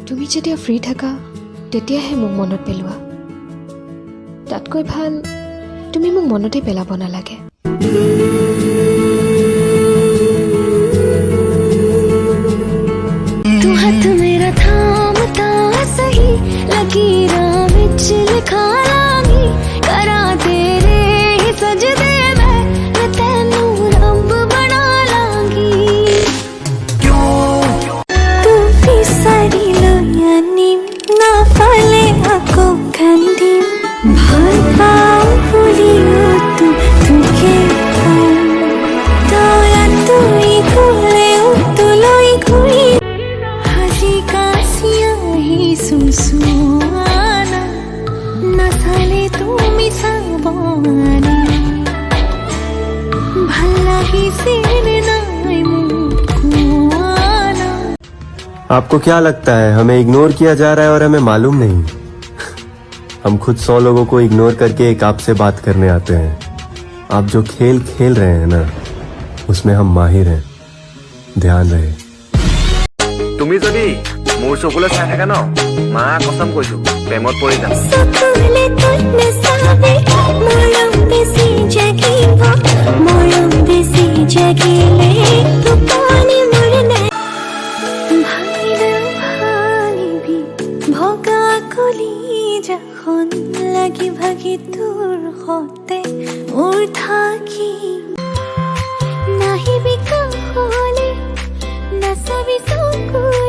তুমি যেতিয়া ফ্ৰী থাকা তেতিয়াহে মোক মনত পেলোৱা। তাতকৈ ভাল তুমি মোক মনতে পেলাব নালাগে। तू हाथ मेरा थामता सही लकीरां विच लिखा लांगी करा तेरे ही सजदे मैं तैनू रब बना लांगी। तू फिसरी लोयानी ना फले आको खंडी भर पाओ पुलियो तू के तो या तू ही खुले तू लोई खुई सुसुआना नसाले तुमी साबानी भला ही सिर नाई मुकुआना। आपको क्या लगता है हमें इग्नोर किया जा रहा है और हमें मालूम नहीं? हम खुद 100 लोगों को इग्नोर करके एक आपसे बात करने आते हैं। आप जो खेल खेल रहे हैं ना उसमें हम माहिर हैं, ध्यान रहे। তুমি যদি মোৰ চকুলে চাই থাকা ন মা কসম কৈছো প্ৰেমত পৰি যাম। সকলে তোনে সাবে মৰম বেছি জাগিব মৰম বেছি জাগিলে টোপনি মোৰ নাই ভাঙিলে ভাঙিবি ভগা কলি যখন লাগি ভাগি তোৰ হতে মোৰ থাকি নাহিবি কাষলে নাচাবি চকুৰে